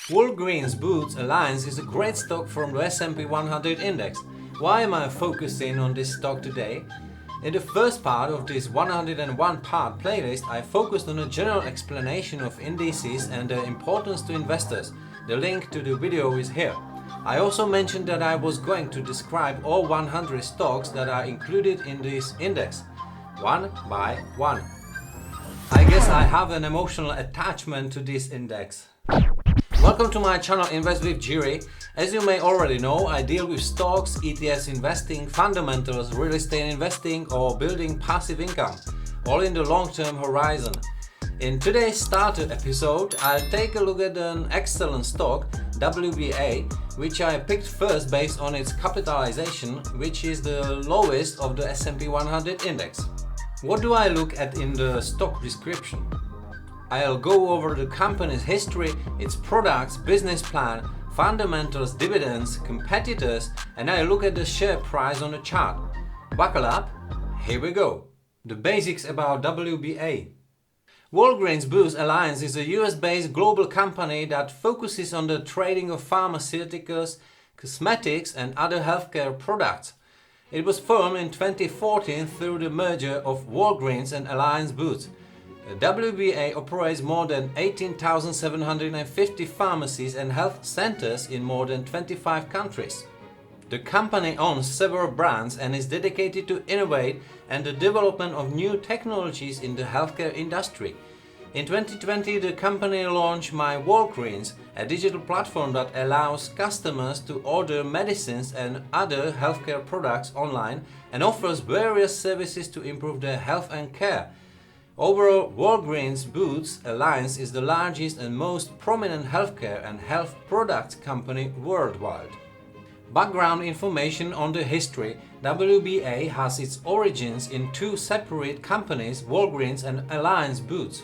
Walgreens Boots Alliance is a great stock from the S&P 100 index. Why am I focusing on this stock today? In the first part of this 101-part playlist, I focused on a general explanation of indices and their importance to investors. The link to the video is here. I also mentioned that I was going to describe all 100 stocks that are included in this index, one by one. I guess I have an emotional attachment to this index. Welcome to my channel Invest with Jiri. As you may already know, I deal with stocks, ETFs investing, fundamentals, real estate investing or building passive income, all in the long-term horizon. In today's starter episode, I'll take a look at an excellent stock, WBA, which I picked first based on its capitalization, which is the lowest of the S&P 100 index. What do I look at in the stock description? I'll go over the company's history, its products, business plan, fundamentals, dividends, competitors, and I look at the share price on the chart. Buckle up, here we go. The basics about WBA. Walgreens Boots Alliance is a US-based global company that focuses on the trading of pharmaceuticals, cosmetics and other healthcare products. It was formed in 2014 through the merger of Walgreens and Alliance Boots. WBA operates more than 18,750 pharmacies and health centers in more than 25 countries. The company owns several brands and is dedicated to innovate and the development of new technologies in the healthcare industry. In 2020, the company launched My Walgreens, a digital platform that allows customers to order medicines and other healthcare products online and offers various services to improve their health and care. Overall, Walgreens Boots Alliance is the largest and most prominent healthcare and health products company worldwide. Background information on the history: WBA has its origins in two separate companies, Walgreens and Alliance Boots.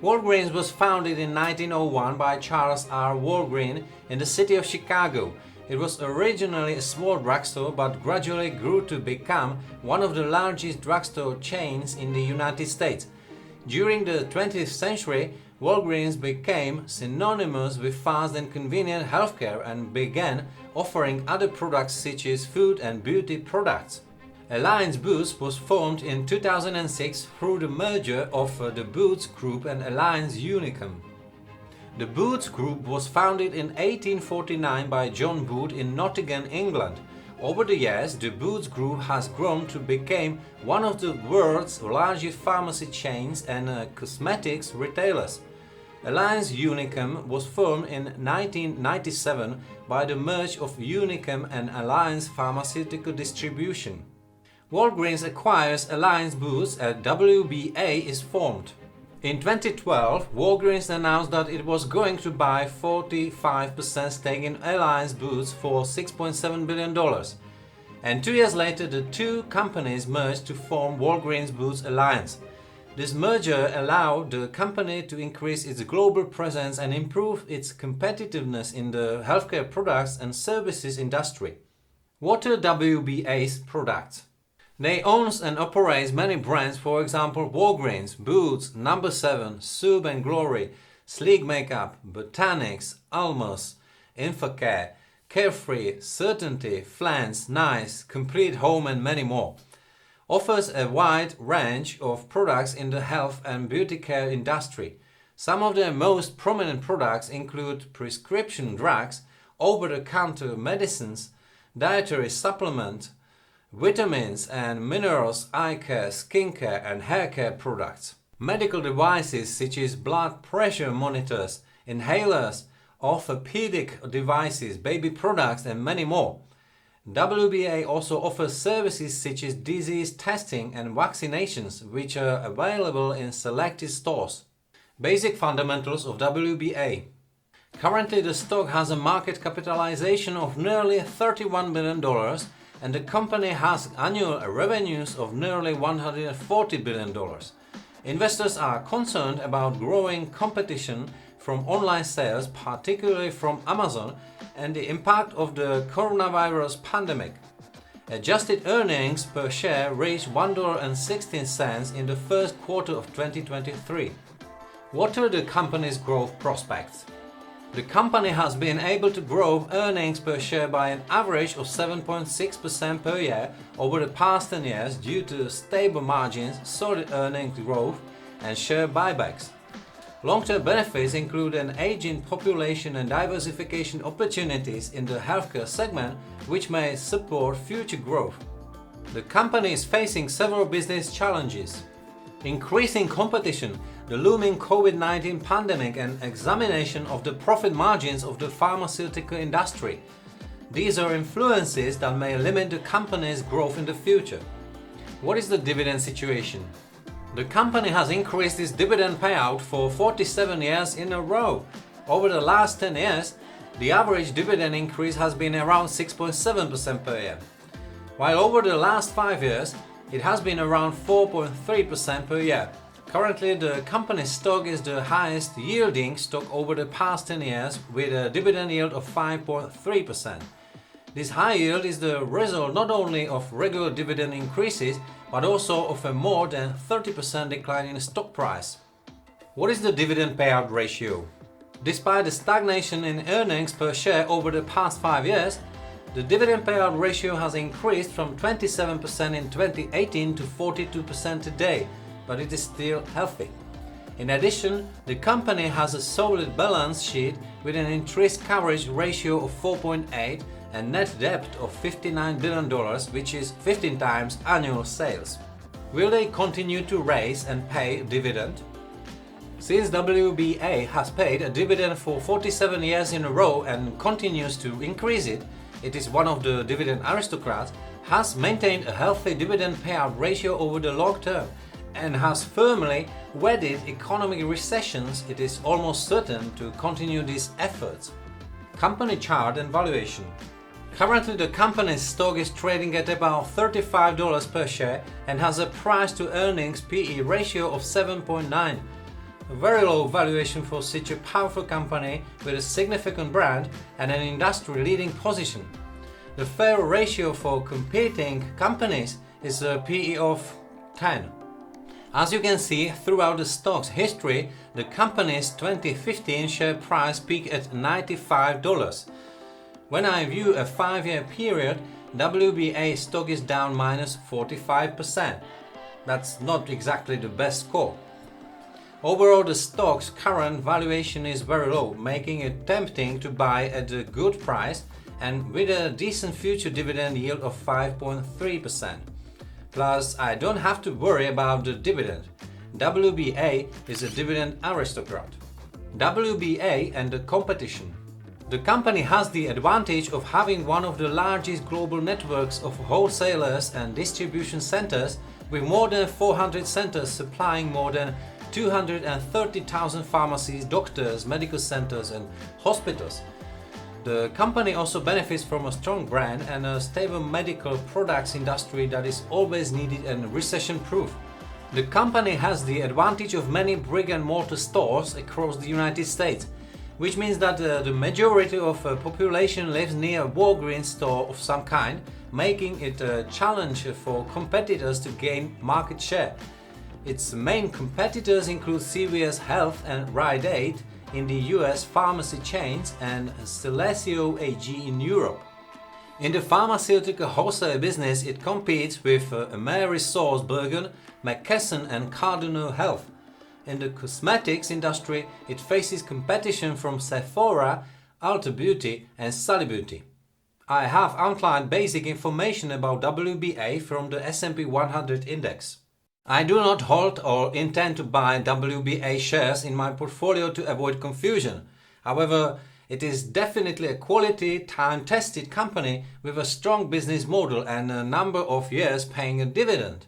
Walgreens was founded in 1901 by Charles R. Walgreen in the city of Chicago. It was originally a small drugstore but gradually grew to become one of the largest drugstore chains in the United States. During the 20th century, Walgreens became synonymous with fast and convenient healthcare and began offering other products such as food and beauty products. Alliance Boots was formed in 2006 through the merger of the Boots Group and Alliance Unicum. The Boots Group was founded in 1849 by John Boot in Nottingham, England. Over the years, the Boots Group has grown to become one of the world's largest pharmacy chains and cosmetics retailers. Alliance Unicum was formed in 1997 by the merge of Unicum and Alliance Pharmaceutical Distribution. Walgreens acquires Alliance Boots and WBA is formed. In 2012, Walgreens announced that it was going to buy 45% stake in Alliance Boots for $6.7 billion. And 2 years later, the two companies merged to form Walgreens Boots Alliance. This merger allowed the company to increase its global presence and improve its competitiveness in the healthcare products and services industry. What are WBA's products? They own and operate many brands, for example Walgreens, Boots, No7, Soup and Glory, Sleek Makeup, Botanics, Almos, Infocare, Carefree, Certainty, Flans, Nice, Complete Home and many more. Offers a wide range of products in the health and beauty care industry. Some of their most prominent products include prescription drugs, over-the-counter medicines, dietary supplements, vitamins and minerals, eye care, skincare and hair care products. Medical devices such as blood pressure monitors, inhalers, orthopedic devices, baby products and many more. WBA also offers services such as disease testing and vaccinations, which are available in selected stores. Basic fundamentals of WBA. Currently the stock has a market capitalization of nearly $31 billion and the company has annual revenues of nearly $140 billion. Investors are concerned about growing competition from online sales, particularly from Amazon, and the impact of the coronavirus pandemic. Adjusted earnings per share reached $1.16 in the first quarter of 2023. What are the company's growth prospects? The company has been able to grow earnings per share by an average of 7.6% per year over the past 10 years due to stable margins, solid earnings growth and share buybacks. Long-term benefits include an aging population and diversification opportunities in the healthcare segment, which may support future growth. The company is facing several business challenges. Increasing competition, the looming COVID-19 pandemic and examination of the profit margins of the pharmaceutical industry. These are influences that may limit the company's growth in the future. What is the dividend situation? The company has increased its dividend payout for 47 years in a row. Over the last 10 years, the average dividend increase has been around 6.7% per year, while over the last 5 years, it has been around 4.3% per year. Currently, the company's stock is the highest yielding stock over the past 10 years with a dividend yield of 5.3%. This high yield is the result not only of regular dividend increases, but also of a more than 30% decline in the stock price. What is the dividend payout ratio? Despite the stagnation in earnings per share over the past 5 years, the dividend payout ratio has increased from 27% in 2018 to 42% today, but it is still healthy. In addition, the company has a solid balance sheet with an interest coverage ratio of 4.8 and net debt of $59 billion, which is 15 times annual sales. Will they continue to raise and pay dividend? Since WBA has paid a dividend for 47 years in a row and continues to increase it, it is one of the dividend aristocrats, has maintained a healthy dividend payout ratio over the long term and has firmly weathered economic recessions. It is almost certain to continue these efforts. Company chart and valuation. Currently, the company's stock is trading at about $35 per share and has a price to earnings PE ratio of 7.9. A very low valuation for such a powerful company with a significant brand and an industry-leading position. The fair ratio for competing companies is a PE of 10. As you can see, throughout the stock's history, the company's 2015 share price peaked at $95. When I view a 5-year period, WBA stock is down minus 45%. That's not exactly the best score. Overall, the stock's current valuation is very low, making it tempting to buy at a good price and with a decent future dividend yield of 5.3%. Plus, I don't have to worry about the dividend. WBA is a dividend aristocrat. WBA and the competition. The company has the advantage of having one of the largest global networks of wholesalers and distribution centers with more than 400 centers supplying more than 230,000 pharmacies, doctors, medical centers and hospitals. The company also benefits from a strong brand and a stable medical products industry that is always needed and recession-proof. The company has the advantage of many brick-and-mortar stores across the United States, which means that the majority of the population lives near a Walgreens store of some kind, making it a challenge for competitors to gain market share. Its main competitors include CVS Health and Rite Aid in the US pharmacy chains and Celesio AG in Europe. In the pharmaceutical wholesale business, it competes with AmerisourceBergen, McKesson and Cardinal Health. In the cosmetics industry, it faces competition from Sephora, Ulta Beauty and Sally Beauty. I have outlined basic information about WBA from the S&P 100 index. I do not hold or intend to buy WBA shares in my portfolio to avoid confusion. However, it is definitely a quality, time-tested company with a strong business model and a number of years paying a dividend.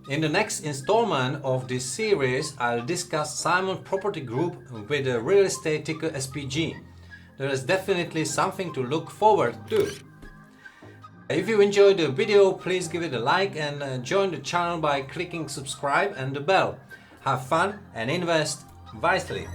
In the next installment of this series, I'll discuss Simon Property Group with the real estate ticker SPG. There is definitely something to look forward to. If you enjoyed the video, please give it a like and join the channel by clicking subscribe and the bell. Have fun and invest wisely.